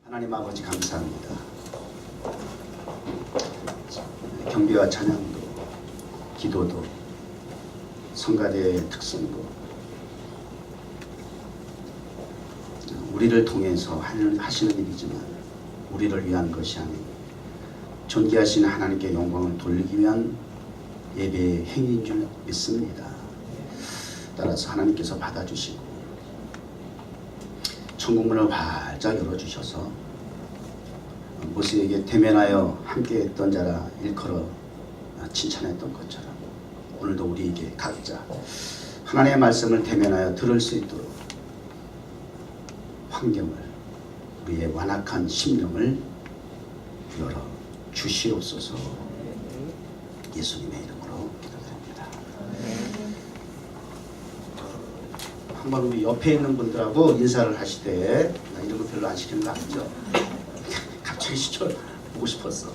하나님 아버지 감사합니다. 경배와 찬양도, 기도도, 성가대의 특성도 우리를 통해서 하시는 일이지만 우리를 위한 것이 아니고 존귀하신 하나님께 영광을 돌리기 위한 예배의 행위인 줄 믿습니다. 따라서 하나님께서 받아주시고 천국문을 활짝 열어주셔서 모세에게 대면하여 함께했던 자라 일컬어 칭찬했던 것처럼 오늘도 우리에게 각자 하나님의 말씀을 대면하여 들을 수 있도록 환경을, 우리의 완악한 심령을 열어 주시옵소서. 예수님의 이름으로 기도드립니다. 한번 우리 옆에 있는 분들하고 인사를 하실 때, 나 이런 거 별로 안 시키는 거 아니죠? 갑자기 시켜 보고 싶었어.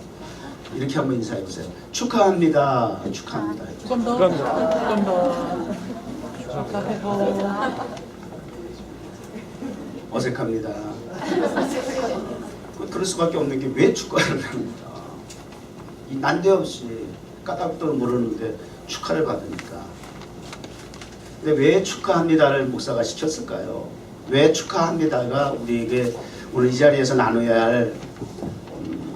이렇게 한번 인사해 보세요. 축하합니다. 축하합니다. 축하합니다. 어색합니다. 그럴 수밖에 없는 게 왜 축하를 합니다. 이 난데없이 까닭도 모르는데 축하를 받으니까. 근데 왜 축하합니다를 목사가 시켰을까요? 왜 축하합니다가 우리에게 오늘 이 자리에서 나눠야 할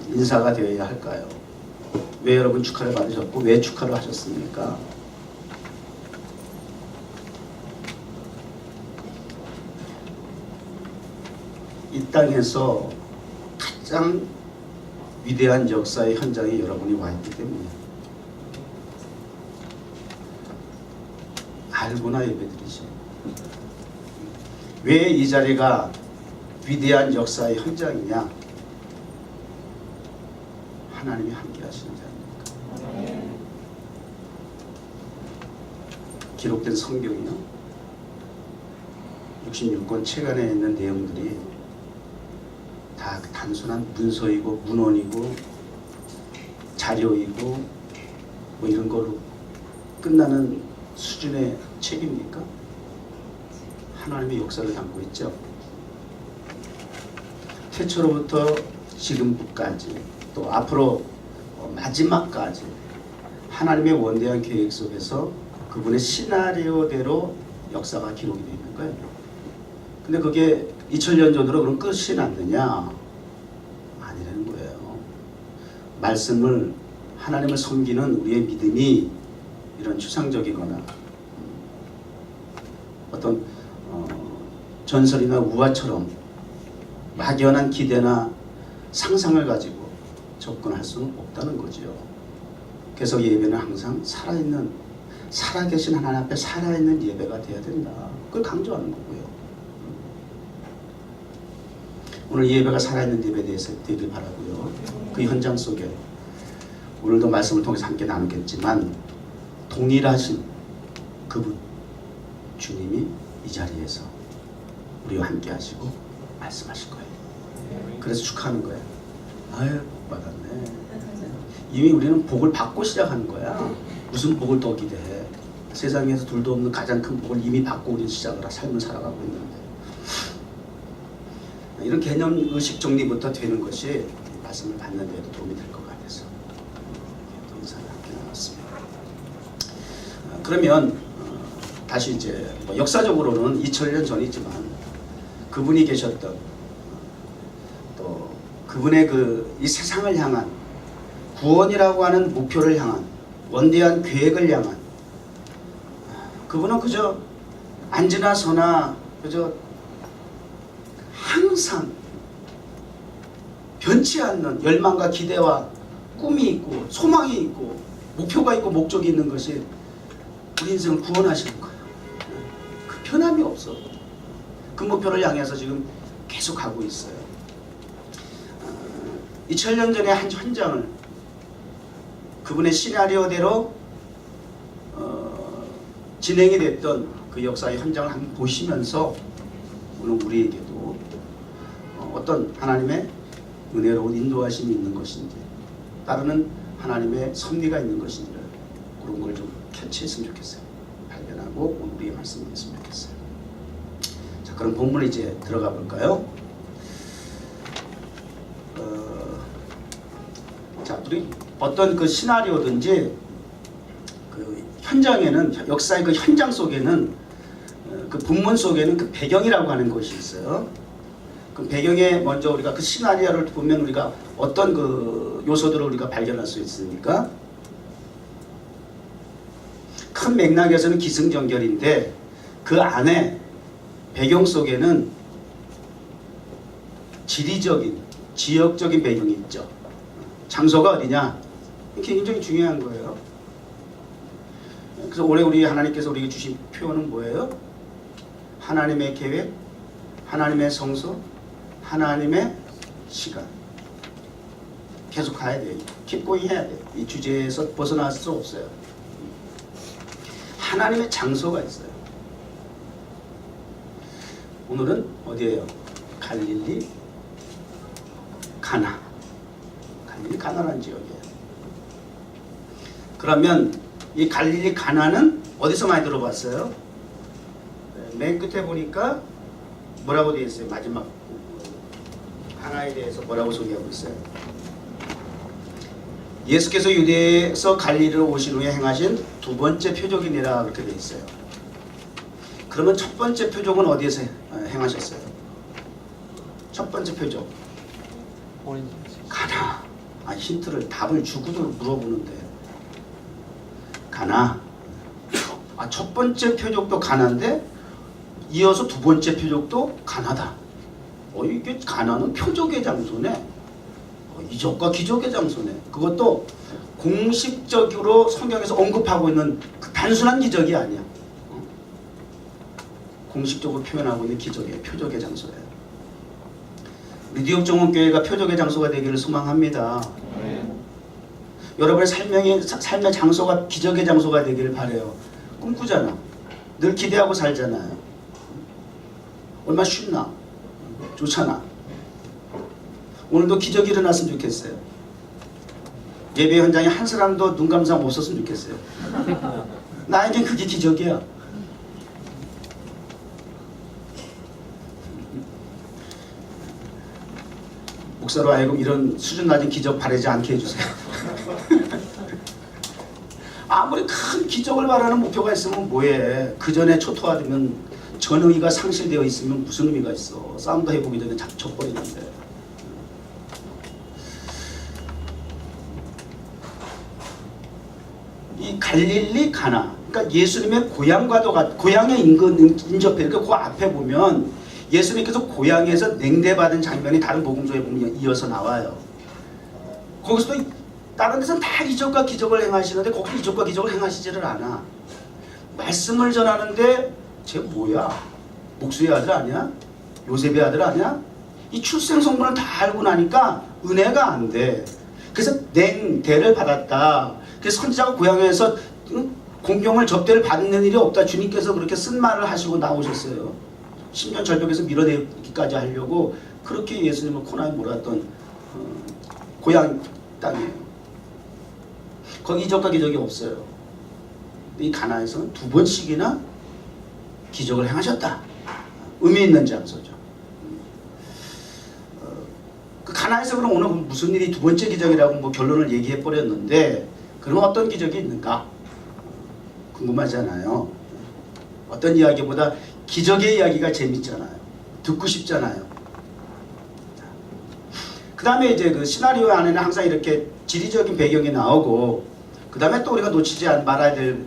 인사가 되어야 할까요? 왜 여러분 축하를 받으셨고 왜 축하를 하셨습니까? 이 땅에서 가장 위대한 역사의 현장에 여러분이 와 있기 때문에 알고나 예배드리죠. 왜 이 자리가 위대한 역사의 현장이냐? 하나님이 함께 하시는 자입니까? 기록된 성경이요, 66권 책 안에 있는 내용들이 다 단순한 문서이고 문헌이고 자료이고 뭐 이런 걸로 끝나는 수준의 책입니까? 하나님의 역사를 담고 있죠. 태초로부터 지금까지 또 앞으로 마지막까지 하나님의 원대한 계획 속에서 그분의 시나리오대로 역사가 기록이 되어 있는 거예요. 근데 그게 2000년 전으로 그럼 끝이 났느냐? 아니라는 거예요. 말씀을, 하나님을 섬기는 우리의 믿음이 이런 추상적이거나 어떤 전설이나 우화처럼 막연한 기대나 상상을 가지고 접근할 수는 없다는 거지요. 그래서 예배는 항상 살아계신 하나님 앞에 살아있는 예배가 되어야 된다. 그걸 강조하는 거고요. 오늘 예배가 살아있는 예배에 대해서 되길 바라고요. 그 현장 속에 오늘도 말씀을 통해서 함께 나누겠지만 동일하신 그분 주님이 이 자리에서 우리와 함께 하시고 말씀하실 거예요. 그래서 축하하는 거예요. 아유, 복 받았네. 이미 우리는 복을 받고 시작하는 거야. 무슨 복을 더 기대해. 세상에서 둘도 없는 가장 큰 복을 이미 받고 우리는 시작을 삶을 살아가고 있는데, 이런 개념 의식 정리부터 되는 것이 말씀을 받는 데도 도움이 될 것 같아서 또 인사를 함께 나눴습니다. 그러면 다시 이제 역사적으로는 2000년 전이지만 그분이 계셨던 또 그분의 이 세상을 향한 구원이라고 하는 목표를 향한 원대한 계획을 향한, 그분은 그저 앉으나 서나 그저 항상 변치 않는 열망과 기대와 꿈이 있고 소망이 있고 목표가 있고 목적이 있는 것이 우리 인생을 구원하시는 거예요. 그 변함이 없어. 그 목표를 향해서 지금 계속 가고 있어요. 2000년 전의 한 현장을 그분의 시나리오대로 진행이 됐던 그 역사의 현장을 한번 보시면서 오늘 우리에게도 어떤 하나님의 은혜로운 인도하심이 있는 것인지, 따르는 하나님의 섭리가 있는 것인지를 그런 걸 좀 캐치했으면 좋겠어요. 발견하고 오늘 우리의 말씀을 했으면 좋겠어요. 자, 그럼 본문에 이제 들어가 볼까요? 우리 어떤 그 시나리오든지 그 현장에는 역사의 그 현장 속에는 그 본문 속에는 그 배경이라고 하는 것이 있어요. 그 배경에 먼저 우리가 그 시나리오를 보면 우리가 어떤 그 요소들을 우리가 발견할 수 있습니까? 큰 맥락에서는 기승전결인데 그 안에 배경 속에는 지리적인, 지역적인 배경이 있죠. 장소가 어디냐? 굉장히 중요한 거예요. 그래서 올해 우리 하나님께서 우리에게 주신 표현은 뭐예요? 하나님의 계획, 하나님의 성소, 하나님의 시간. 계속 가야 돼요. keep going 해야 돼요. 이 주제에서 벗어날 수 없어요. 하나님의 장소가 있어요. 오늘은 어디예요? 갈릴리 가나. 갈릴리 가나라는 지역이에요. 그러면 이 갈릴리 가나는 어디서 많이 들어봤어요? 맨 끝에 보니까 뭐라고 되어 있어요? 마지막 가나에 대해서 뭐라고 소개하고 있어요? 예수께서 유대에서 갈릴리로 오신 후에 행하신 두 번째 표적이니라 그렇게 되어 있어요. 그러면 첫 번째 표적은 어디에서 행하셨어요? 첫 번째 표적 가나. 힌트를 답을 주고도 물어보는데 가나. 첫 번째 표적도 가나인데 이어서 두 번째 표적도 가나다. 이게 가나는 표적의 장소네. 이적과 기적의 장소네. 그것도 공식적으로 성경에서 언급하고 있는 그 단순한 기적이 아니야. 공식적으로 표현하고 있는 기적의 표적의 장소예요. 우리 뉴욕 정원교회가 표적의 장소가 되기를 소망합니다. 여러분의 삶의 장소가 기적의 장소가 되기를 바라요. 꿈꾸잖아. 늘 기대하고 살잖아요. 얼마나 쉽나? 좋잖아. 오늘도 기적이 일어났으면 좋겠어요. 예배 현장에 한 사람도 눈 감상 없었으면 좋겠어요. 나에겐 그게 기적이야. 목사로 하여금 이런 수준 낮은 기적 바라지 않게 해주세요. 아무리 큰 기적을 바라는 목표가 있으면 뭐해. 그 전에 초토화되면 전의가 상실되어 있으면 무슨 의미가 있어. 싸움도 해보기 전에 져버리는데. 이 갈릴리 가나, 그러니까 예수님의 고향과도 고향에 인접해. 그러니까 그 앞에 보면 예수님께서 고향에서 냉대받은 장면이 다른 복음서에 보면 이어서 나와요. 거기서도 다른 데서는 다 이적과 기적을 행하시는데 거기 이적과 기적을 행하시지를 않아. 말씀을 전하는데 쟤 뭐야? 목수의 아들 아니야? 요셉의 아들 아니야? 이 출생 성분을 다 알고 나니까 은혜가 안 돼. 그래서 냉대를 받았다. 그래서 선지자가 고향에서 공경을 접대를 받는 일이 없다. 주님께서 그렇게 쓴 말을 하시고 나오셨어요. 10년 절벽에서 밀어내기까지 하려고 그렇게 예수님을 코나에 몰았던 고향 땅이에요. 거기 이적과 기적이 없어요. 이 가나에서는 두 번씩이나 기적을 행하셨다. 의미 있는 장소죠. 그 가나에서 그럼 오늘 무슨 일이 두 번째 기적이라고 뭐 결론을 얘기해 버렸는데 그럼 어떤 기적이 있는가? 궁금하잖아요. 어떤 이야기보다 기적의 이야기가 재밌잖아요. 듣고 싶잖아요. 그 다음에 이제 그 시나리오 안에는 항상 이렇게 지리적인 배경이 나오고 그 다음에 또 우리가 놓치지 말아야 될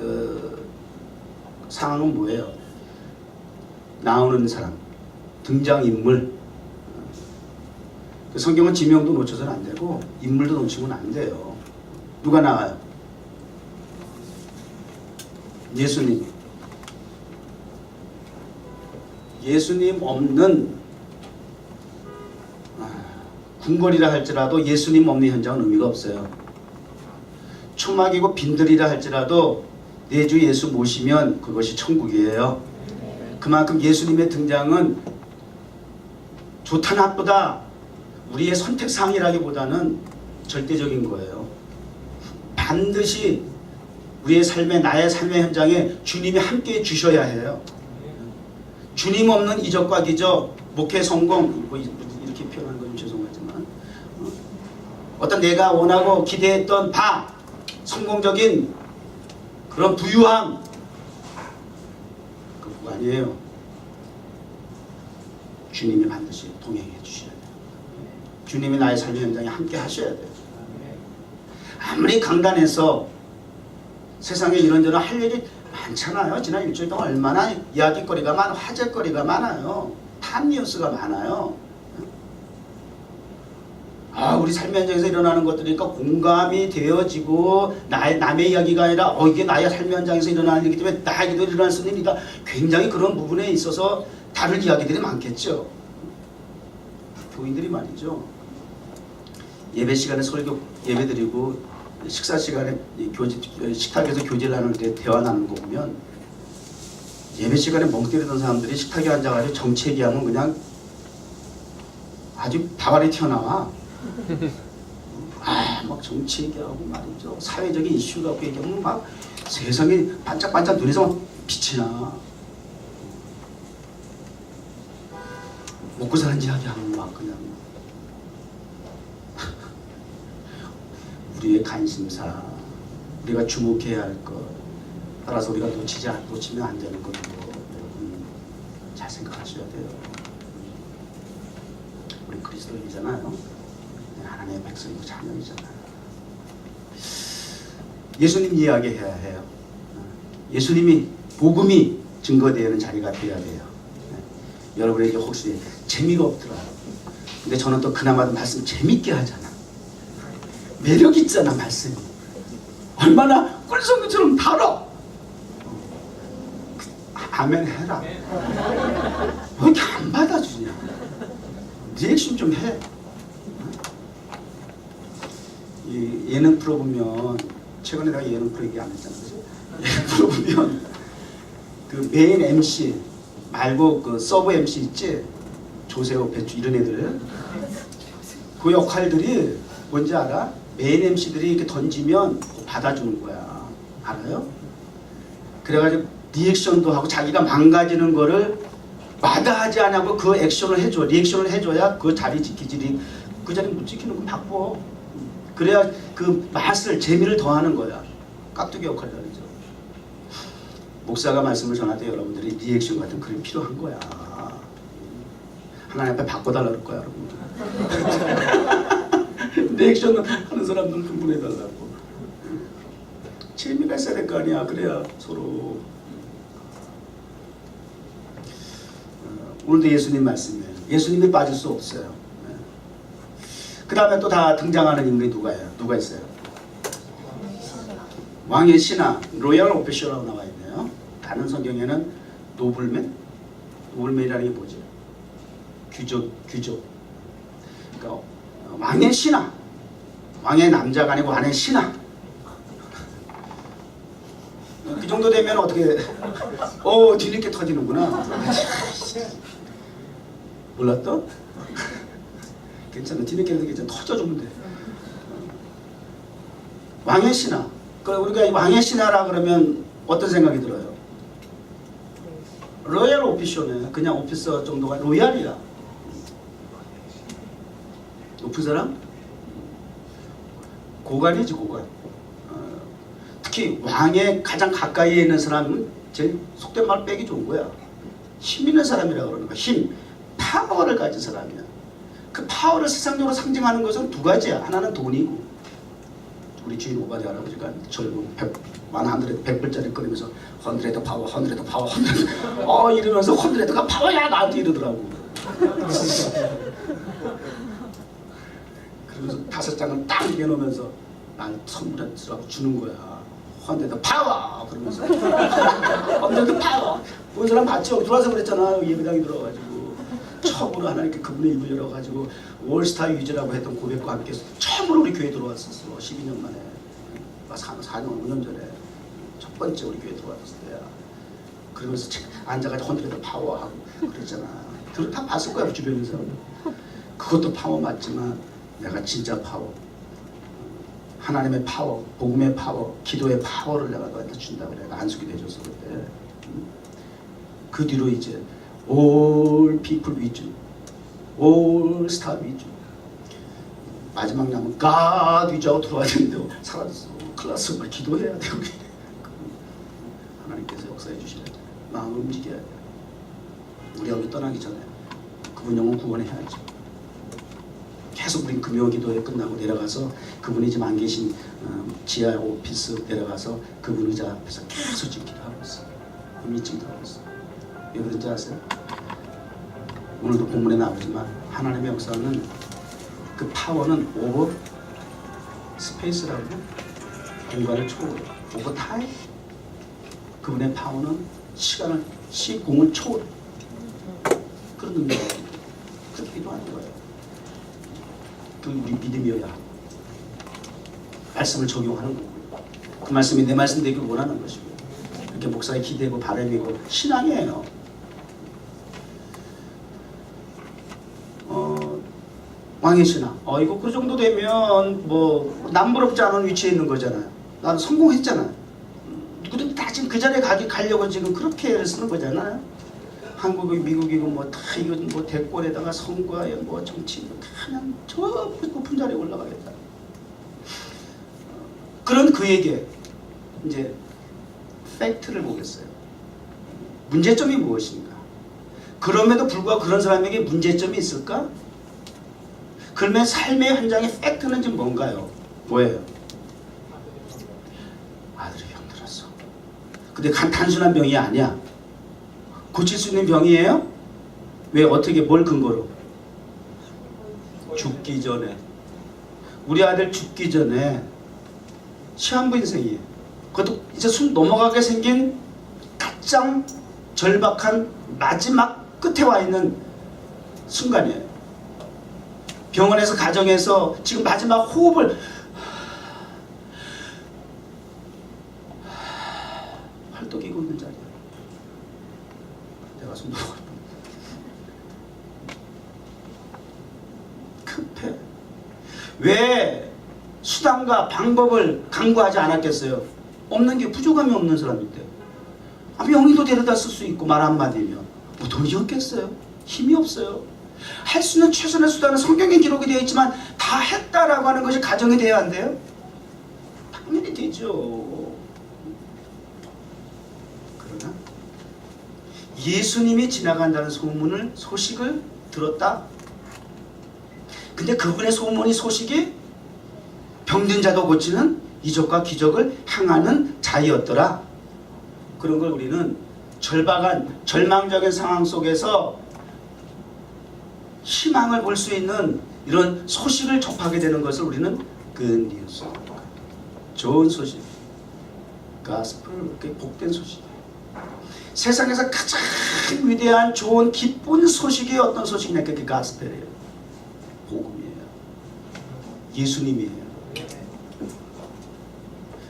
상황은 뭐예요? 나오는 사람, 등장인물. 성경은 지명도 놓쳐서는 안 되고 인물도 놓치면 안 돼요. 누가 나와요? 예수님. 예수님 없는 궁궐이라 할지라도 예수님 없는 현장은 의미가 없어요. 초막이고 빈들이라 할지라도 내주 예수 모시면 그것이 천국이에요. 그만큼 예수님의 등장은 좋다 나쁘다 우리의 선택사항이라기보다는 절대적인 거예요. 반드시 우리의 삶에 나의 삶의 현장에 주님이 함께해 주셔야 해요. 주님 없는 이적과 기적, 목회 성공 뭐 이렇게 표현하는 건 죄송하지만 어떤 내가 원하고 기대했던 바 성공적인 그런 부유함 그거 아니에요. 주님이 반드시 동행해 주셔야 돼요. 주님이 나의 삶의 현장에 함께 하셔야 돼요. 아무리 강단해서 세상에 이런저런 할 일이 많잖아요. 지난 일주일 동안 얼마나 이야기거리가 많아, 화제거리가 많아요. 탑뉴스가 많아요. 우리 삶의 현장에서 일어나는 것들이니까 공감이 되어지고 남의 이야기가 아니라 이게 나의 삶의 현장에서 일어나는 일이기 때문에 나에게도 일어날 수 있는 일이다. 굉장히 그런 부분에 있어서 다른 이야기들이 많겠죠. 교인들이 말이죠. 예배 시간에 설교 예배드리고 식사 시간에 식탁에서 교제를 나눌 때 대화 나누는 거 보면 예배 시간에 멍 때리던 사람들이 식탁에 앉아가지고 정치 얘기하면 그냥 아주 다발이 튀어나와. 막 정치 얘기하고 말이죠. 사회적인 이슈 갖고 얘기하면 막 세상에 반짝반짝 눈에서 막 빛이 나. 먹고 사는 이야기하면 막 그냥 우리의 관심사, 우리가 주목해야 할 것, 따라서 우리가 놓치면 안 되는 것도 여러분 잘 생각하셔야 돼요. 우리 그리스도인이잖아요. 하나님의 백성이고 자녀이잖아요. 예수님 이야기해야 해요. 예수님이 복음이 증거되는 자리가 되어야 돼요. 여러분에게 혹시 재미가 없더라. 근데 저는 또 그나마도 말씀 재밌게 하잖아. 매력 있잖아 말씀이. 얼마나 꿀송이처럼 달아. 아멘 해라. 왜 이렇게 안 받아주냐. 리액션 좀 해. 예능 프로 보면 최근에 내가 예능 프로 얘기 안 했잖아. 예능 프로 보면 그 메인 MC 말고 그 서브 MC 있지? 조세호, 배추 이런 애들 그 역할들이 뭔지 알아? 메인 MC들이 이렇게 던지면 받아주는 거야. 알아요? 그래가지고 리액션도 하고 자기가 망가지는 거를 마다하지 않고 그 액션을 해줘. 리액션을 해줘야 그 자리 지키지. 그 자리 못 지키는 건 바빠. 그래야 그 맛을, 재미를 더하는 거야. 깍두기 역할이죠. 목사가 말씀을 전할 때 여러분들이 리액션 같은 그런 필요한 거야. 하나님 앞에 바꿔달라 그럴 거야, 여러분. 리액션 하는 사람들 좀 보내달라고. 재미가 있어야 될 거 아니야. 그래야 서로. 오늘도 예수님 말씀이에요. 예수님이 빠질 수 없어요. 그 다음에 또 다 등장하는 인물이 누가 있어요? 왕의 신하, 로얄 오피셜이라고 나와 있네요. 다른 성경에는 노블맨? 노블맨이라는 게 뭐지? 귀족. 그러니까 왕의 신하. 왕의 남자가 아니고 왕의 신하. 그 정도 되면 어떻게 뒤늦게 터지는구나. 몰랐어? 괜찮아. 뒤늦게 해도 괜찮아. 터져주면 돼. 왕의 신하. 우리가 왕의 신하라 그러면 어떤 생각이 들어요? 로얄 오피셔네. 그냥 오피서 정도가 로얄이야. 높은 사람? 고관이지 고관. 특히 왕에 가장 가까이에 있는 사람은 제일 속된 말 빼기 좋은 거야. 힘 있는 사람이라고 그러는 거야. 힘, 파워를 가진 사람이야. 그 파워를 세상적으로 상징하는 것은 두 가지야. 하나는 돈이고, 우리 주인 오바댜 할아버지가 젊은 100불짜리 꺼내면서 헌드레드 파워, 헌드레드 파워, 헌드레드 이러면서 헌드레드가 파워야 나한테 이러더라고. 그러면서 5장을 딱 내놓으면서 난 선물하고 주는 거야. 헌드레드 파워 그러면서 헌드레드 파워. 본 사람 봤죠? 들어와서 그랬잖아. 예배당에 들어가가지고 처음으로 하나님께 그분의 입을 열어가지고 월스타 위즈라고 했던 고백과 함께 처음으로 우리 교회 들어왔었어. 12년 만에. 4년 5년 전에 첫 번째 우리 교회 들어왔을 때야. 그러면서 앉아가지고 헌드레드 파워하고 그랬잖아. 다 봤을 거야 주변에 사람. 그것도 파워 맞지만 내가 진짜 파워, 하나님의 파워, 복음의 파워, 기도의 파워를 내가 너한테 준다고 내가 안수기 내줬어 그때. 그 뒤로 이제 all people 위주, all star 위주, 마지막 남은 가 뒤자고 들어와야 되는데 사라졌어. 큰일 났어. 기도해야 돼. 우리. 하나님께서 역사해 주시는 마음을 움직여야 돼. 우리 여기 떠나기 전에 그분 영혼 구원해야죠. 계속 우린 금요기도회 끝나고 내려가서 그분이 지금 안 계신 지하 오피스 내려가서 그분 의자 앞에서 계속 지금 기도하고 있어. 미팅 하고 있어. 왜 그런지 아세요? 오늘도 본문에 나오지만 하나님의 역사는 그 파워는 오버 스페이스라고 공간을 초월해. 오버 타임. 그분의 파워는 시공을 초월해. 그런 능력이에요. 그렇게 기도하는 거예요. 그 우리 믿음이어야 하고 말씀을 적용하는 거고요. 그 말씀이 내 말씀 되길 원하는 것이고요. 이렇게 목사의 기대고 바람이고 신앙이에요. 왕의 신앙. 이거 그 정도 되면 뭐 남부럽지 않은 위치에 있는 거잖아요. 나는 성공했잖아요. 누구든 다 지금 그 자리에 가려고 지금 그렇게 애를 쓰는 거잖아요. 한국이고 미국이고 뭐 다 이건 뭐 대권에다가 선거에 뭐 정치 그냥 저 높은 자리에 올라가겠다. 그런 그에게 이제 팩트를 보겠어요. 문제점이 무엇인가? 그럼에도 불구하고 그런 사람에게 문제점이 있을까? 그러면 삶의 현장의 팩트는 지금 뭔가요? 뭐예요? 아들이 병들었어. 근데 단순한 병이 아니야. 고칠 수 있는 병이에요? 왜? 어떻게? 뭘 근거로? 죽기 전에. 우리 아들 죽기 전에 시한부 인생이에요. 그것도 이제 숨 넘어가게 생긴 가장 절박한 마지막 끝에 와 있는 순간이에요. 병원에서 가정에서 지금 마지막 호흡을 헐떡이고 있는 자리야. 내가 손 넘어갈 뻔. 급해. 왜 수단과 방법을 강구하지 않았겠어요? 없는 게 부족함이 없는 사람인데. 명의도 데려다 쓸 수 있고 말 한마디면 뭐 돈이 없겠어요? 힘이 없어요. 할 수 있는 최선의 수단은 성경에 기록이 되어 있지만 다 했다라고 하는 것이 가정이 돼야 안 돼요? 당연히 되죠. 그러나 예수님이 지나간다는 소식을 들었다. 근데 그분의 소식이 병든 자도 고치는 이적과 기적을 향하는 자이었더라. 그런 걸 우리는 절박한 절망적인 상황 속에서 희망을 볼 수 있는 이런 소식을 접하게 되는 것을 우리는 굿뉴스, 좋은 소식, 가스펠, 복된 소식. 세상에서 가장 위대한 좋은 기쁜 소식이 어떤 소식이냐? 그게 가스펠이에요. 복음이에요. 예수님이에요.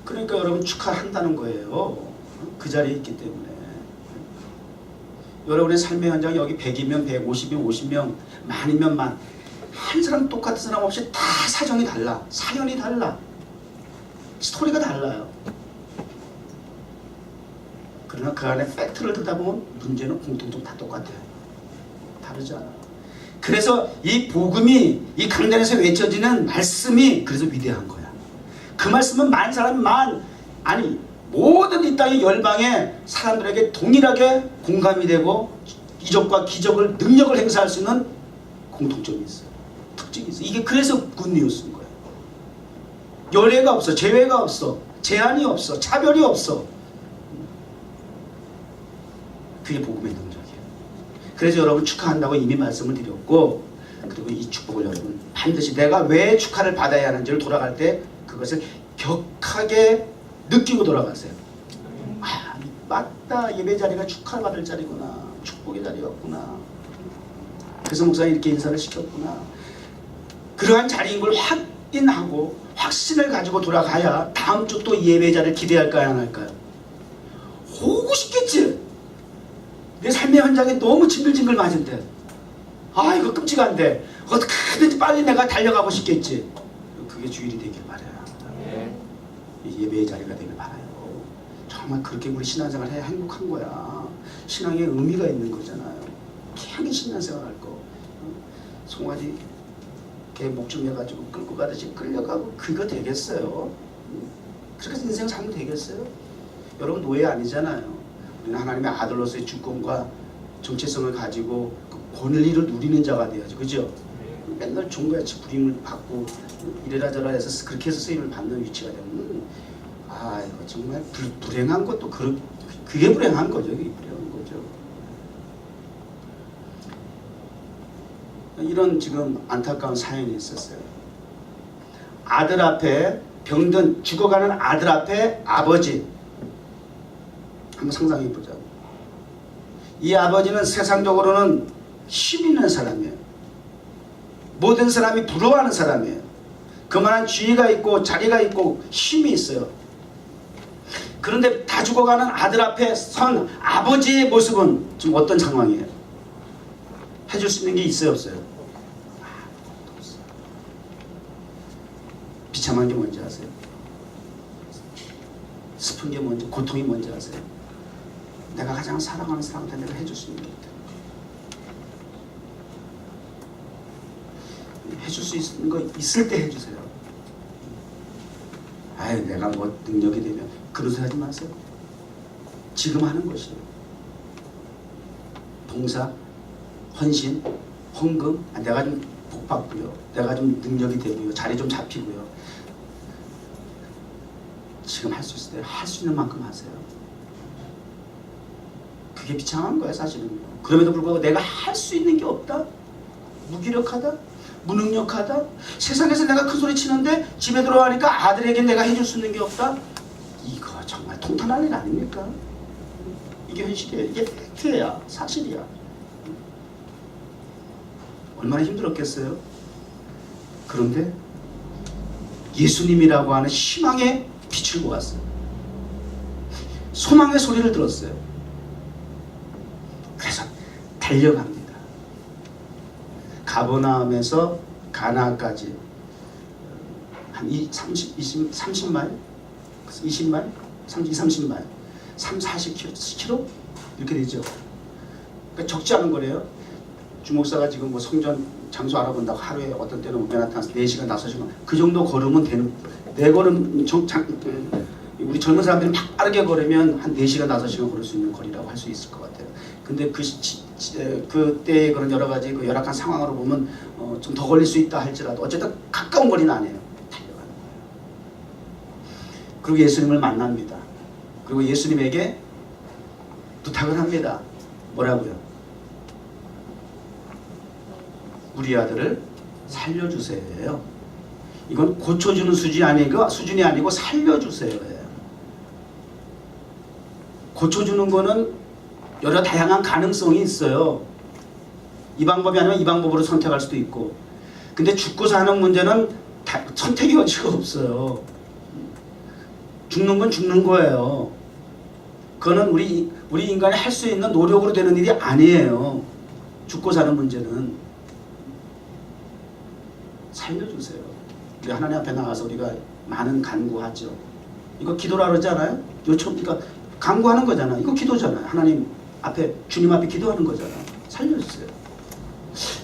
그러니까 여러분 축하한다는 거예요. 그 자리에 있기 때문에. 여러분의 삶의 현장 여기 100이면 100, 50이면 50명, 만이면 만. 한 사람 똑같은 사람 없이 다 사정이 달라. 사연이 달라. 스토리가 달라요. 그러나 그 안에 팩트를 들여다보면 문제는 공통점 다 똑같아요. 다르지 않아. 그래서 이 복음이 이 강단에서 외쳐지는 말씀이 그래서 위대한 거야. 그 말씀은 많은 사람이 모든 이 땅의 열방의 사람들에게 동일하게 공감이 되고 이적과 기적을 능력을 행사할 수 있는 공통점이 있어요. 특징이 있어요. 이게 그래서 굿뉴스인 거예요. 열애가 없어. 제외가 없어. 제한이 없어. 차별이 없어. 그게 복음의 능력이에요. 그래서 여러분 축하한다고 이미 말씀을 드렸고, 그리고 이 축복을 여러분 반드시 내가 왜 축하를 받아야 하는지를 돌아갈 때 그것을 격하게 느끼고 돌아가세요. 맞다. 예배 자리가 축하를 받을 자리구나. 축복의 자리였구나. 그래서 목사님 이렇게 인사를 시켰구나. 그러한 자리인 걸 확인하고 확신을 가지고 돌아가야 다음 주 또 예배 자리를 기대할까요? 안 할까요? 오고 싶겠지. 내 삶의 현장에 너무 징글징글 맞은데 이거 끔찍한데 어떻게든지 빨리 내가 달려가고 싶겠지. 그게 주일이 되길 바라요. 예배의 자리가 되길 바라요. 정말 그렇게 우리 신앙생활을 해야 행복한 거야. 신앙에 의미가 있는 거잖아요. 향기 신앙생활 할 거. 송아지 개 목줄매가지고 끌고 가듯이 끌려가고 그거 되겠어요? 그렇게 인생 살면 되겠어요? 여러분 노예 아니잖아요. 우리는 하나님의 아들로서의 주권과 정체성을 가지고 그 권리를 누리는 자가 돼야죠. 그죠? 맨날 종같이 부림을 받고 이래라 저래라 해서 그렇게 해서 쓰임을 받는 위치가 되면 이거 정말 불행한 것도 그게 불행한 거죠. 그게 불행한 거죠. 이런 지금 안타까운 사연이 있었어요. 아들 앞에 병든 죽어가는 아들 앞에 아버지 한번 상상해 보자고. 이 아버지는 세상적으로는 힘 있는 사람이에요. 모든 사람이 부러워하는 사람이에요. 그만한 지위가 있고 자리가 있고 힘이 있어요. 그런데 다 죽어가는 아들 앞에 선 아버지의 모습은 지금 어떤 상황이에요? 해줄 수 있는 게 있어요 없어요? 없어요. 비참한 게 뭔지 아세요? 슬픈 게 뭔지, 고통이 뭔지 아세요? 내가 가장 사랑하는 사람한테 내가 해줄 수 있는 게 있다. 해줄 수 있는 거 있을 때 해주세요. 내가 뭐 능력이 되면 그런 소리 하지 마세요. 지금 하는 것이에요. 봉사, 헌신, 헌금, 내가 좀 복받고요. 내가 좀 능력이 되고요. 자리 좀 잡히고요. 지금 할 수 있을 때 할 수 있는 만큼 하세요. 그게 비참한 거야 사실은. 그럼에도 불구하고 내가 할 수 있는 게 없다? 무기력하다? 무능력하다? 세상에서 내가 큰 소리 치는데 집에 들어가니까 아들에게 내가 해줄 수 있는 게 없다? 이거 정말 통탄할 일 아닙니까? 이게 현실이에요. 이게 팩트야. 사실이야. 얼마나 힘들었겠어요? 그런데 예수님이라고 하는 희망의 빛을 보았어요. 소망의 소리를 들었어요. 그래서 달려갑니다. 가버나움에서 가나까지 한 30마일? 20마일? 30마일? 40km? 이렇게 되죠. 그러니까 적지 않은 거래요. 주목사가 지금 뭐 성전 장소 알아본다고 하루에 어떤 때는 맨하탄 4시간, 5시간 그 정도 걸으면 되는, 내 걸음 우리 젊은 사람들이 막 빠르게 걸으면 한 4시간, 5시간 걸을 수 있는 거리라고 할 수 있을 것 같아요. 근데 그때의 그런 여러 가지 그 열악한 상황으로 보면 좀 더 걸릴 수 있다 할지라도 어쨌든 가까운 거리는 아니에요. 달려가는 거예요. 그리고 예수님을 만납니다. 그리고 예수님에게 부탁을 합니다. 뭐라고요? 우리 아들을 살려주세요. 이건 고쳐주는 수준이 아니고 살려주세요. 고쳐주는 거는 여러 다양한 가능성이 있어요. 이 방법이 아니면 이 방법으로 선택할 수도 있고. 근데 죽고 사는 문제는 선택의 여지가 없어요. 죽는 건 죽는 거예요. 그거는 우리 인간이 할 수 있는 노력으로 되는 일이 아니에요. 죽고 사는 문제는. 살려주세요. 우리 하나님 앞에 나가서 우리가 많은 간구하죠. 이거 기도라 그러지 않아요? 그러니까 간구하는 거잖아. 이거 기도잖아요. 하나님 앞에, 주님 앞에 기도하는 거잖아. 살려주세요.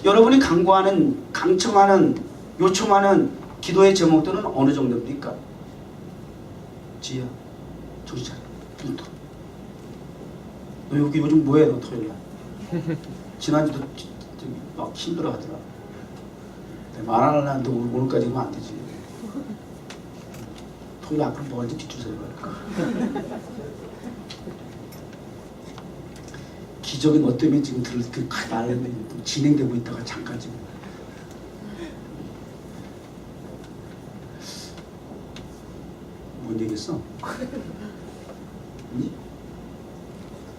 여러분이 간구하는, 강청하는, 요청하는 기도의 제목들은 어느 정도입니까? 지혜야, 정신 차려. 너 여기 요즘 뭐해, 너 토요일날? 지난주도 막 힘들어 하더라. 말 안 하는데 오늘까지 하면 안 되지. 토요일 앞으로 뭐 할지 뒷주세요. 기적이 너 때문에 지금 날렸는데 진행되고 있다가 잠깐 지금. 뭔 얘기했어?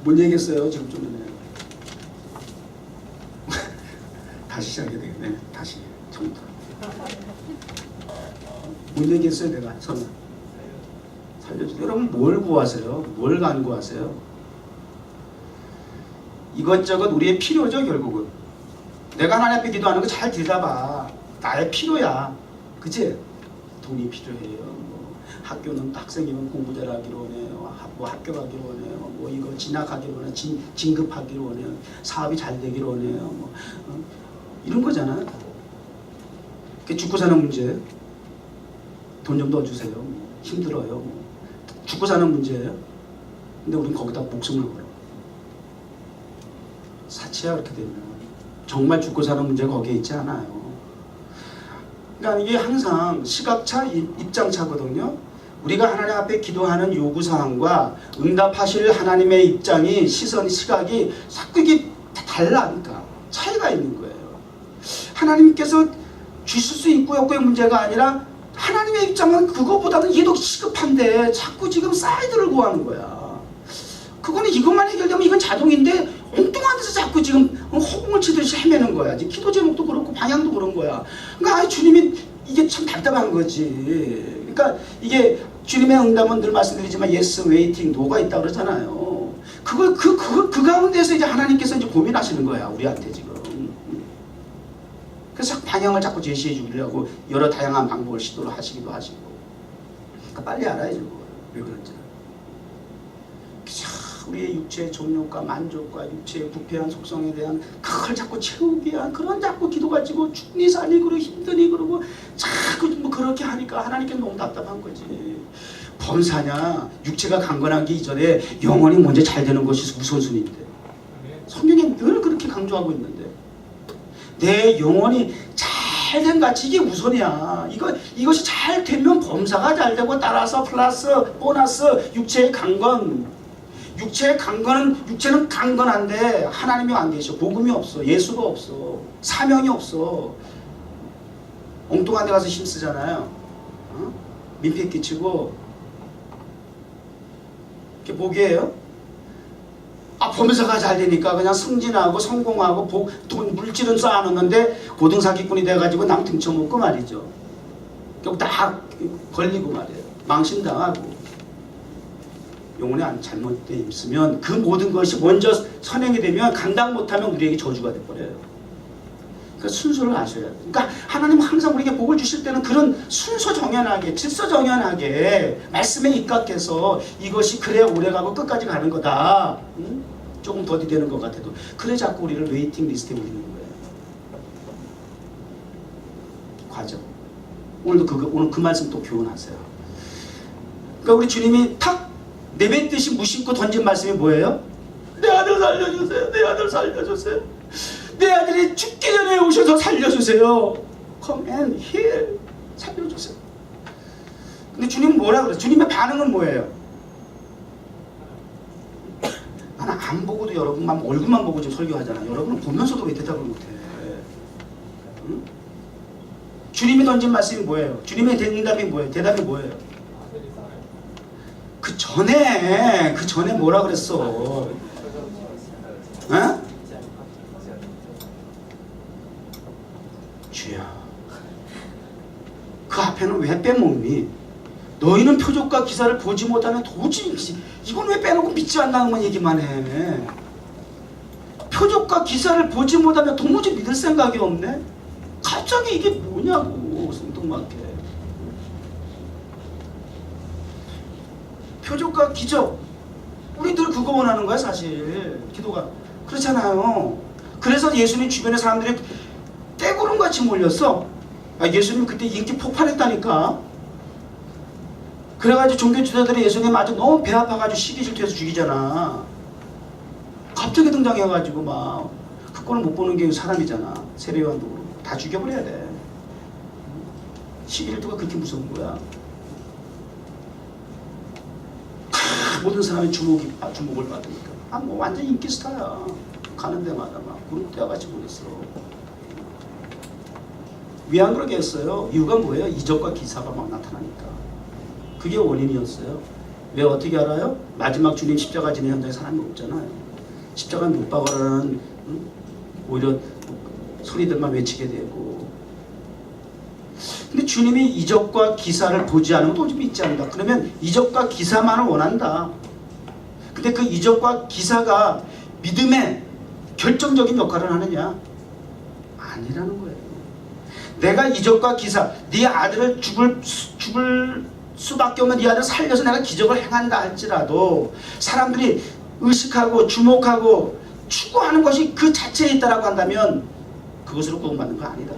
뭔 얘기했어요? 지금 좀 전에. 다시 시작해야 되겠네. 다시 처음부터. 뭔 얘기했어요 내가? 설마. 살려주세요. 여러분 뭘 구하세요? 뭘 간구하세요? 이것저것 우리의 필요죠 결국은. 내가 하나님 앞에 기도하는 거 잘 들여다봐. 나의 필요야. 그치? 돈이 필요해요. 뭐 학교는 학생이면 공부 잘하기로 원해요. 뭐 학교 가기로 원해요. 뭐 이거 진학하기로 원해요. 진급하기로 원해요. 사업이 잘 되기로 원해요. 뭐 이런 거잖아요. 죽고 사는 문제예요. 돈 좀 넣어주세요. 힘들어요. 죽고 사는 문제예요. 근데 우린 거기다 목숨을 걸어. 사치야 그렇게 되면. 정말 죽고 사는 문제가 거기에 있지 않아요. 그러니까 이게 항상 시각차, 입장차거든요. 우리가 하나님 앞에 기도하는 요구사항과 응답하실 하나님의 입장이, 시선, 시각이 자꾸 이게 달라니까 차이가 있는 거예요. 하나님께서 주실 수 있고 없고의 문제가 아니라 하나님의 입장은 그것보다는 이게 더 시급한데 자꾸 지금 사이드를 구하는 거야. 그거는 이것만 해결되면 이건 자동인데 엉뚱한 데서 자꾸 지금 허공을 치듯이 헤매는 거야. 기도 제목도 그렇고 방향도 그런 거야. 그러니까 주님이 이게 참 답답한 거지. 그러니까 이게 주님의 응답은 늘 말씀드리지만 yes, waiting, no가 있다고 그러잖아요. 그 가운데서 이제 하나님께서 이제 고민하시는 거야, 우리한테 지금. 그래서 방향을 자꾸 제시해 주려고 여러 다양한 방법을 시도를 하시기도 하시고. 그러니까 빨리 알아야죠, 왜 그런지. 우리의 육체의 정욕과 만족과 육체의 부패한 속성에 대한 그걸 자꾸 채우기 위한 그런 자꾸 기도 가지고 죽니 사니 그러고 힘드니 그러고 자꾸 뭐 그렇게 하니까 하나님께 너무 답답한 거지. 범사냐, 육체가 강건하기 이전에 영혼이 먼저 잘 되는 것이 우선순위인데 성경에 늘 그렇게 강조하고 있는데 내 영혼이 잘된 가치 이게 우선이야. 이것이 잘 되면 범사가 잘 되고 따라서 플러스 보너스 육체의 강건. 육체의 강건은 육체는 강건한데 하나님이 안 계셔. 복음이 없어. 예수가 없어. 사명이 없어. 엉뚱한 데 가서 힘쓰잖아요. 민폐 끼치고 그게 복이에요? 범사가 잘 되니까 그냥 승진하고 성공하고 돈 물질은 쌓아놓는데 고등사기꾼이 돼가지고 남 등쳐먹고 말이죠. 결국 다 걸리고 말이에요. 망신당하고. 영혼이 잘못되어 있으면 그 모든 것이 먼저 선행이 되면 감당 못하면 우리에게 저주가 돼버려요. 그러니까 순서를 아셔야 돼요. 그러니까 하나님은 항상 우리에게 복을 주실 때는 그런 순서 정연하게 질서 정연하게 말씀에 입각해서 이것이 그래야 오래가고 끝까지 가는 거다. 조금 더디되는 것 같아도 그래 자꾸 우리를 웨이팅 리스트에 올리는 거예요. 과정. 오늘 그 말씀 또 교훈하세요. 그러니까 우리 주님이 탁 내뱉듯이 무심코 던진 말씀이 뭐예요? 내 아들 살려주세요. 내 아들 살려주세요. 내 아들이 죽기 전에 오셔서 살려주세요. Come and heal. 살려주세요. 근데 주님은 뭐라 그래요? 주님의 반응은 뭐예요? 나는 안 보고도 여러분만 얼굴만 보고 지금 설교하잖아. 여러분은 보면서도 왜 대답을 못해? 응? 주님이 던진 말씀이 뭐예요? 주님의 대답이 뭐예요? 대답이 뭐예요? 그 전에 뭐라 그랬어? 어? 주야, 그 앞에는 왜 빼먹니? 너희는 표적과 기사를 보지 못하면 도저히 이건 왜 빼놓고 믿지 않는다는 얘기만 해. 표적과 기사를 보지 못하면 도무지 믿을 생각이 없네. 갑자기 이게 뭐냐고 생뚱맞게. 표적과 기적, 우리들 그거 원하는 거야 사실. 기도가 그렇잖아요. 그래서 예수님 주변에 사람들이 떼구름같이 몰렸어. 예수님 그때 인기 폭발했다니까. 그래가지고 종교 지도자들이 예수님 아주 너무 배 아파가지고 시기 질투해서 죽이잖아. 갑자기 등장해가지고 막 그거는 못 보는 게 사람이잖아. 세례요한도 그렇고 다 죽여버려야 돼. 시기 질투가 그렇게 무서운 거야. 모든 사람이 주목을 받으니까. 뭐 완전 인기 스타야. 가는 데마다 막 그룹대와 같이 보냈어. 왜 안 그러게 했어요? 이유가 뭐예요? 이적과 기사가 막 나타나니까. 그게 원인이었어요. 왜 어떻게 알아요? 마지막 주님 십자가 지는 현장에 사람이 없잖아요. 십자가 못 박으라는 오히려 소리들만 외치게 되고. 근데 주님이 이적과 기사를 보지 않으면 도저히 믿지 않는다. 그러면 이적과 기사만을 원한다. 근데 그 이적과 기사가 믿음의 결정적인 역할을 하느냐? 아니라는 거예요. 내가 이적과 기사, 네 아들을 죽을 수밖에 없는 네 아들을 살려서 내가 기적을 행한다 할지라도 사람들이 의식하고 주목하고 추구하는 것이 그 자체에 있다라고 한다면 그것으로 구원받는 거 아니다.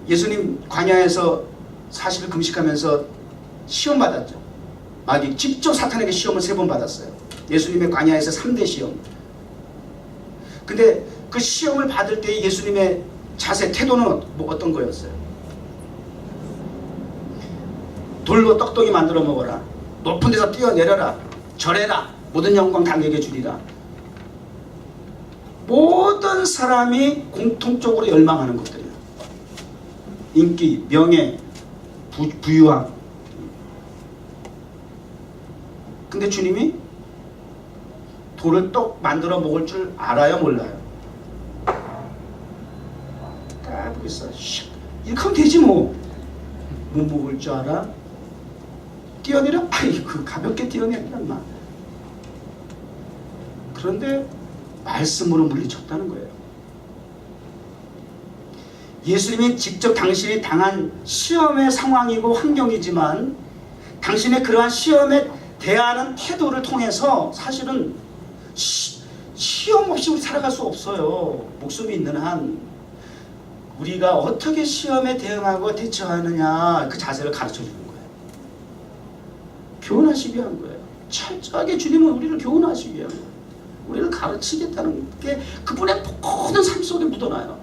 예수님 광야에서 40일 금식하면서 시험 받았죠. 마귀 직접 사탄에게 시험을 3번 받았어요. 예수님의 광야에서 3대 시험. 근데 그 시험을 받을 때 예수님의 자세, 태도는 어떤 거였어요? 돌로 떡떡이 만들어 먹어라. 높은 데서 뛰어내려라. 절해라. 모든 영광 당에게 주리라. 모든 사람이 공통적으로 열망하는 것들이에요. 인기, 명예, 부유함. 근데 주님이 돌을 떡 만들어 먹을 줄 알아요, 몰라요? 딱 보고 있어. 이렇게 하면 되지 뭐. 못 먹을 줄 알아? 뛰어내려? 아이고 가볍게 뛰어내리란 마. 그런데 말씀으로 물리쳤다는 거예요. 예수님이 직접 당신이 당한 시험의 상황이고 환경이지만 당신의 그러한 시험에 대하는 태도를 통해서 사실은 시험 없이 우리 살아갈 수 없어요. 목숨이 있는 한 우리가 어떻게 시험에 대응하고 대처하느냐 그 자세를 가르쳐 주는 거예요. 교훈하시기 위한 거예요. 철저하게 주님은 우리를 교훈하시기 위한 거예요. 우리를 가르치겠다는 게 그분의 모든 삶 속에 묻어나요.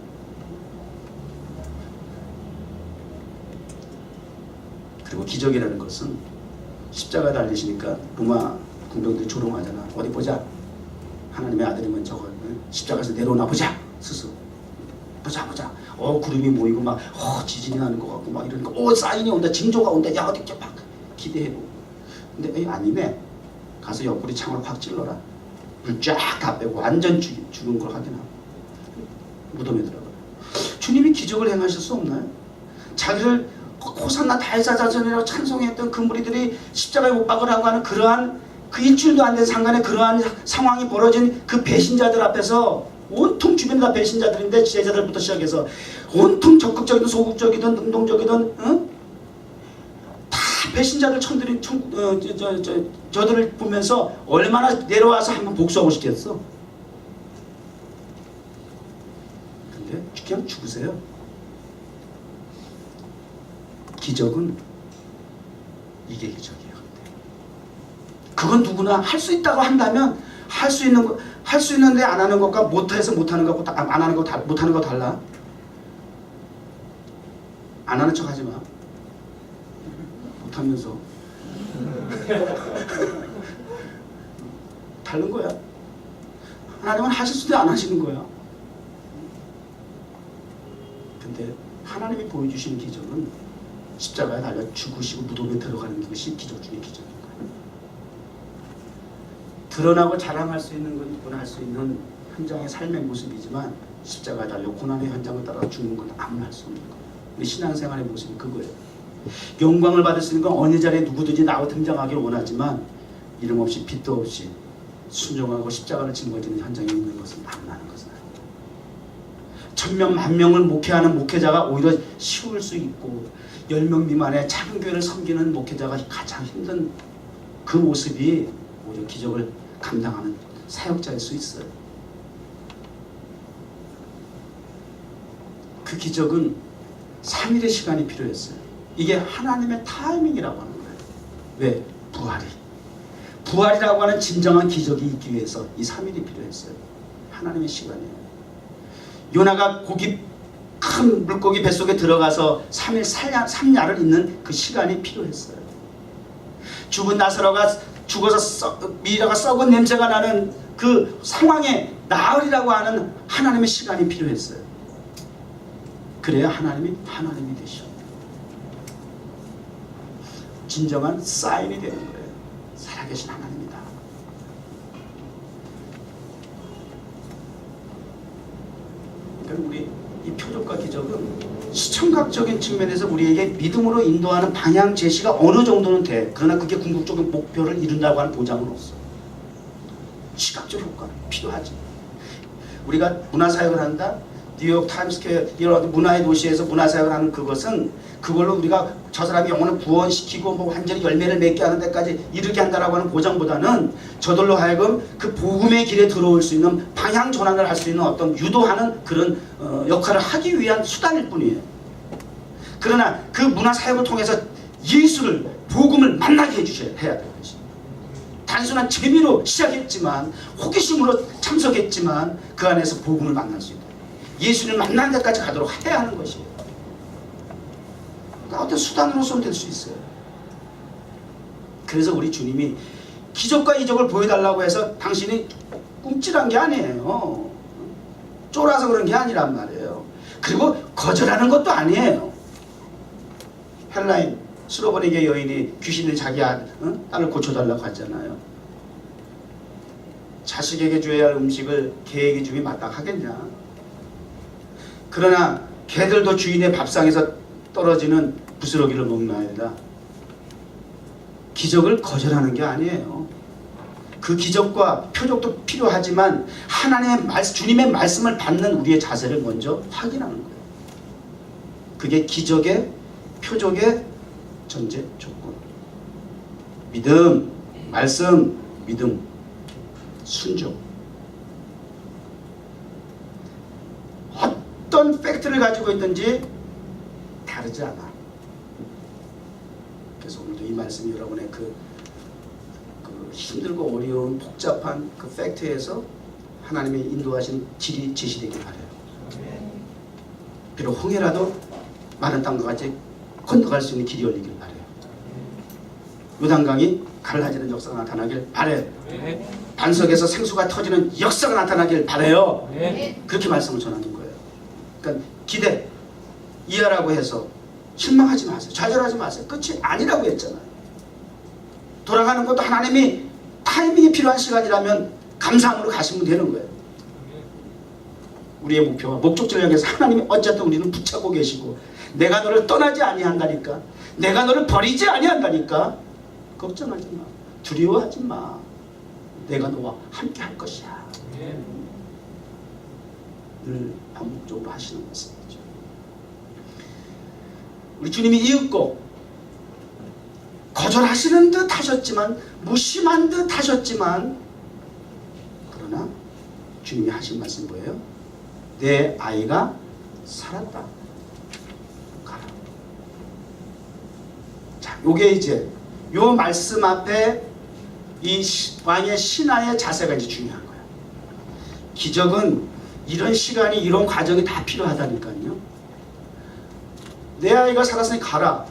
그리고 기적이라는 것은 십자가 달리시니까 로마 군병들이 조롱하잖아. 어디 보자. 하나님의 아들이면 저거 십자가에서 내려오나 보자. 스스로. 보자. 구름이 모이고 막 지진이 나는 것 같고 막 이러니까 사인이 온다. 징조가 온다. 야 어디 막 기대해보고. 근데 아니네. 가서 옆구리 창으로 확 찔러라. 불 쫙 다 빼고 완전 죽은 걸 확인하고 무덤에 들어가요. 주님이 기적을 행하실 수 없나요? 자기를 호산나 다해사자전이라고 찬송했던 그 무리들이 십자가에 못 박으라고 하는 그러한 그 일주일도 안 된 상간에 그러한 상황이 벌어진 그 배신자들 앞에서 온통 주변에 다 배신자들인데 제자들부터 시작해서 온통 적극적이든 소극적이든 능동적이든 다 배신자들 저들을 보면서 얼마나 내려와서 한번 복수하고 싶겠어. 근데 그냥 죽으세요. 기적은 이게 기적이에요. 그건 누구나 할 수 있다고 한다면 할 수 있는데 안 하는 것과 못해서 못하는 것과 안 하는 거 못하는 거 달라. 안 하는 척 하지 마. 못하면서 다른 거야. 하나님은 하실 수도 안 하시는 거야. 근데 하나님이 보여주신 기적은 십자가에 달려 죽으시고 무덤에 들어가는 것이 기적 중의 기적인 거예요. 드러나고 자랑할 수 있는 건 누구나 할 수 있는 현장의 삶의 모습이지만 십자가에 달려 고난의 현장을 따라 죽는 건 아무나 할 수 없는 거예요. 우리 신앙생활의 모습이 그거예요. 영광을 받을 수 있는 건 어느 자리에 누구든지 나와 등장하기를 원하지만 이름 없이 빛도 없이 순종하고 십자가를 짊어지는 현장에 있는 것은 아무나 하는 것은 아니에요. 1000명, 10,000명을 목회하는 목회자가 오히려 쉬울 수 있고 10명 미만의 작은 교회를 섬기는 목회자가 가장 힘든 그 모습이 오히려 기적을 감당하는 사역자일 수 있어요. 그 기적은 3일의 시간이 필요했어요. 이게 하나님의 타이밍이라고 하는 거예요. 왜? 부활이라고 하는 진정한 기적이 있기 위해서 이 3일이 필요했어요. 하나님의 시간이에요. 요나가 큰 물고기 뱃속에 들어가서 3일 3야를 있는 그 시간이 필요했어요. 죽은 나사로가 죽어서 미라가 썩은 냄새가 나는 그 상황에 나으리라고 하는 하나님의 시간이 필요했어요. 그래야 하나님이 되셔. 진정한 사인이 되는 거예요. 살아계신 하나님이다. 그러니까 우리 이 표적과 기적은 시청각적인 측면에서 우리에게 믿음으로 인도하는 방향 제시가 어느 정도는 돼. 그러나 그게 궁극적인 목표를 이룬다고 하는 보장은 없어. 시각적 효과는 필요하지. 우리가 문화사역을 한다. 뉴욕 타임스퀘어 이런 문화의 도시에서 문화사역을 하는 그것은 그걸로 우리가 저 사람이 영혼을 구원시키고 뭐 완전히 열매를 맺게 하는 데까지 이르게 한다라고 하는 보장보다는 저들로 하여금 그 복음의 길에 들어올 수 있는 방향 전환을 할 수 있는 어떤 유도하는 그런 역할을 하기 위한 수단일 뿐이에요. 그러나 그 문화 사역을 통해서 예수를, 복음을 만나게 해야 되는 것이. 단순한 재미로 시작했지만, 호기심으로 참석했지만 그 안에서 복음을 만날 수 있다. 예수를 만나는 데까지 가도록 해야 하는 것이에요. 그러니까 어떤 수단으로서는 될 수 있어요. 그래서 우리 주님이 기적과 이적을 보여달라고 해서 당신이 꿈찔한 게 아니에요. 쫄아서 그런 게 아니란 말이에요. 그리고 거절하는 것도 아니에요. 헬라인 수로보니게 여인이 귀신이 자기 딸을 고쳐달라고 하잖아요. 자식에게 줘야 할 음식을 개에게 주기 마땅하겠냐. 그러나 개들도 주인의 밥상에서 떨어지는 부스러기를 먹나이다. 기적을 거절하는 게 아니에요. 그 기적과 표적도 필요하지만 하나님의 말씀, 주님의 말씀을 받는 우리의 자세를 먼저 확인하는 거예요. 그게 기적의, 표적의 전제 조건. 믿음, 말씀, 믿음, 순종. 어떤 팩트를 가지고 있든지 다르지 않아. 그래서 오늘도 이 말씀이 여러분의 그 힘들고 어려운 복잡한 그 팩트에서 하나님의 인도하신 길이 제시되길 바라요. 비록 홍해라도 마른 땅과 같이 건너갈 수 있는 길이 열리길 바라요. 요단강이 갈라지는 역사가 나타나길 바라요. 반석에서 생수가 터지는 역사가 나타나길 바라요. 그렇게 말씀을 전하는 거예요. 그러니까 기대, 이해하라고 해서 실망하지 마세요. 좌절하지 마세요. 끝이 아니라고 했잖아요. 돌아가는 것도 하나님이 타이밍이 필요한 시간이라면 감사함으로 가시면 되는 거예요. 우리의 목표와 목적지를 향해서 하나님이 어쨌든 우리는 붙잡고 계시고, 내가 너를 떠나지 아니한다니까, 내가 너를 버리지 아니한다니까, 걱정하지 마, 두려워하지 마, 내가 너와 함께 할 것이야. 늘 반복적으로 하시는 말씀이죠. 우리 주님이 이윽고 거절하시는 듯 하셨지만, 무심한 듯 하셨지만, 그러나 주님이 하신 말씀 뭐예요? 내 아이가 살았다. 가라. 자, 요게 이제 요 말씀 앞에 이 왕의 신하의 자세가 이제 중요한 거예요. 기적은 이런 시간이, 이런 과정이 다 필요하다니까요. 내 아이가 살았으니 가라.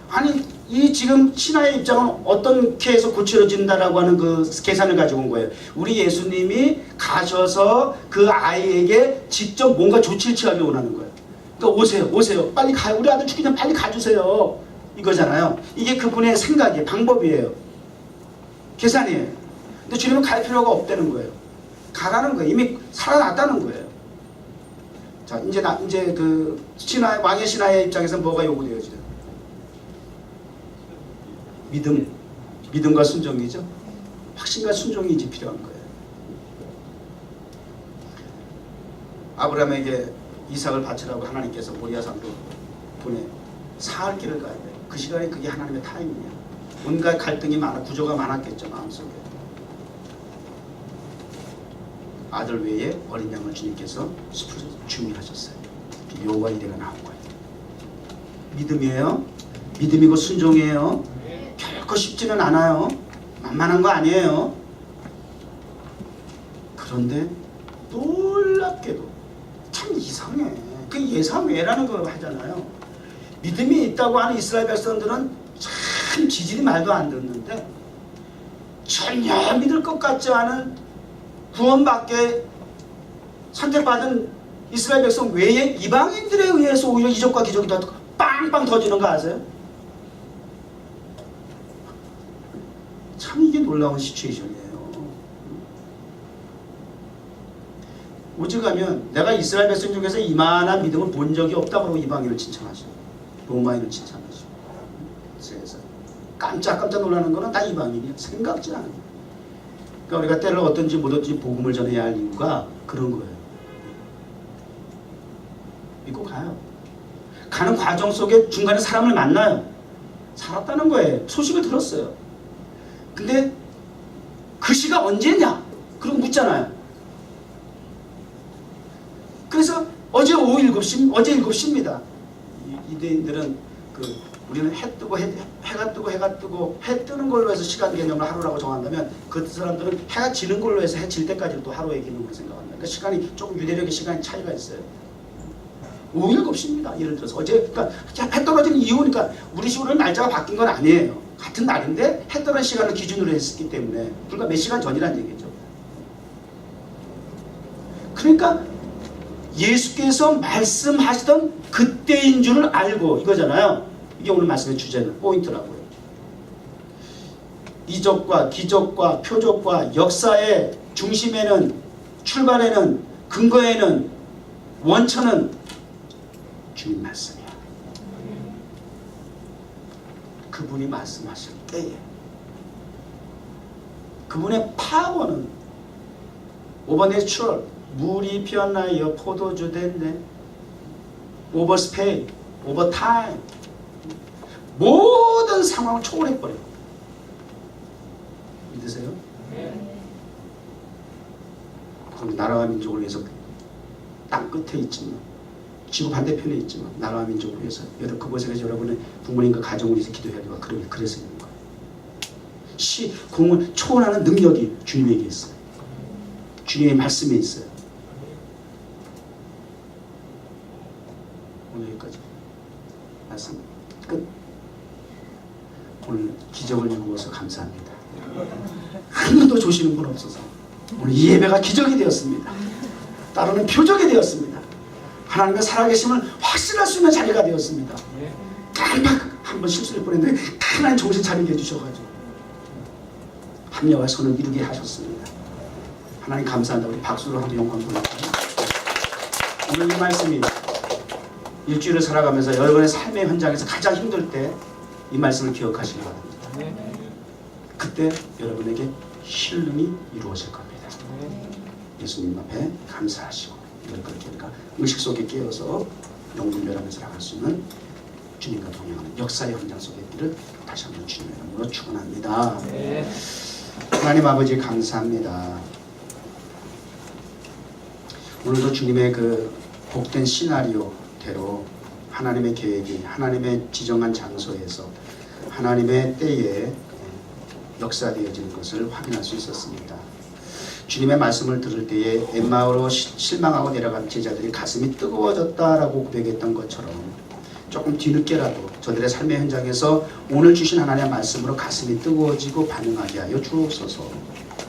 아니, 이 지금 신하의 입장은 어떻게 해서 고쳐진다라고 하는 그 계산을 가지고 온 거예요. 우리 예수님이 가셔서 그 아이에게 직접 뭔가 조치를 취하기 원하는 거예요. 그러니까 오세요. 빨리 가요. 우리 아들 죽기 전에 빨리 가주세요. 이거잖아요. 이게 그분의 생각이에요. 방법이에요. 계산이에요. 근데 주님은 갈 필요가 없다는 거예요. 가라는 거예요. 이미 살아났다는 거예요. 자, 이제 그 왕의 신하의 입장에서 뭐가 요구되어져요? 믿음과 순종이죠. 확신과 순종이 이제 필요한 거예요. 아브라함에게 이삭을 바치라고 하나님께서 모리아산으로 보내 사흘 길을 가야 돼요. 그 시간에 그게 하나님의 타임이에요. 온갖 갈등이 구조가 많았겠죠, 마음속에. 아들 외에 어린 양을 주님께서 숲을 준비하셨어요. 여호와 이레가 나온 거예요. 믿음이에요. 믿음이고 순종이에요. 결코 쉽지는 않아요. 만만한 거 아니에요. 그런데 놀랍게도 참 이상해. 그 예사외라는 거 하잖아요. 믿음이 있다고 하는 이스라엘 백성들은 참 지질이 말도 안 듣는데, 전혀 믿을 것 같지 않은 구원받게 선택받은 이스라엘 백성 외에 이방인들에 의해서 오히려 이적과 기적이 더 빵빵 터지는 거 아세요? 참 이게 놀라운 시츄에이션이에요. 오직하면 내가 이스라엘 백성 중에서 이만한 믿음을 본 적이 없다고 그러고 이방인을 칭찬하시고, 로마인을 칭찬하시고, 그래서 깜짝깜짝 놀라는 거는 다 이방인이야. 생각지 않아요. 그러니까 우리가 때를 어떤지 못어떤지 복음을 전해야 할 이유가 그런 거예요. 믿고 가요. 가는 과정 속에 중간에 사람을 만나요. 살았다는 거예요. 소식을 들었어요. 근데 그 시가 언제냐? 그러고 묻잖아요. 그래서 어제 오후 7시, 어제 7시입니다. 유대인들은 우리는 해가 뜨고 해 뜨는 걸로 해서 시간 개념을 하루라고 정한다면 그 사람들은 해가 지는 걸로 해서 해 질 때까지 또 하루의 개념으로 생각합니다. 그러니까 시간이 조금 유대력의 시간이 차이가 있어요. 5.7시입니다. 예를 들어서 그러니까 해 떨어지는 이유니까 우리 식으로는 날짜가 바뀐 건 아니에요. 같은 날인데 해 떠는 시간을 기준으로 했기 때문에 불과 몇 시간 전이라는 얘기죠. 그러니까 예수께서 말씀하시던 그때인 줄을 알고 이거잖아요. 이게 오늘 말씀의 주제는 포인트라고요. 이적과 기적과 표적과 역사의 중심에는, 출발에는, 근거에는, 원천은 주님 말씀이야. 그분이 말씀하실 때에 그분의 파워는 오버내추럴, 물이 피었나요? 포도주 됐네. 오버스페이, 오버타임, 모든 상황을 초월해버려요. 믿으세요? 그럼 나라와 민족을 위해서 땅 끝에 있지만, 지구 반대편에 있지만 나라와 민족을 위해서 그곳에서 여러분의 부모님과 가정을 위해서 기도해야 되고 그래서 있는 거예요. 공을 초월하는 능력이 주님에게 있어요. 주님의 말씀에 있어요. 오늘 여기까지 말씀 끝. 오늘 기적을 이루어서 감사합니다. 한 번도 조시는 분 없어서 오늘 이 예배가 기적이 되었습니다. 따르는 표적이 되었습니다. 하나님의 살아계심을 확신할 수 있는 자리가 되었습니다. 깜빡 한 번 실수를 뻔했는데 하나님 정신 차리게 해주셔가지고 합력과 선을 이루게 하셨습니다. 하나님 감사한다. 우리 박수로 한번 영광 돌릴까요? 오늘 이 말씀이 일주일을 살아가면서 여러분의 삶의 현장에서 가장 힘들 때 이 말씀을 기억하시기 바랍니다. 그때 여러분에게 힐링이 이루어질 겁니다. 예수님 앞에 감사하시고 그러니까 의식 속에 깨어서 영분별하면서 나갈 수 있는 주님과 동행하는 역사의 현장 속의 길을 다시 한번 주님의 이름으로 축원합니다. 하나님 아버지 감사합니다. 오늘도 주님의 그 복된 시나리오대로 하나님의 계획이 하나님의 지정한 장소에서 하나님의 때에 역사되어지는 것을 확인할 수 있었습니다. 주님의 말씀을 들을 때에 엠마오로 실망하고 내려간 제자들이 가슴이 뜨거워졌다라고 고백했던 것처럼 조금 뒤늦게라도 저들의 삶의 현장에서 오늘 주신 하나님의 말씀으로 가슴이 뜨거워지고 반응하게 하여 주옵소서.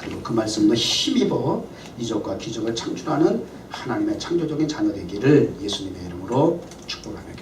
그리고 그 말씀으로 힘입어 이적과 기적을 창출하는 하나님의 창조적인 자녀 되기를 예수님의 이름으로 축복하며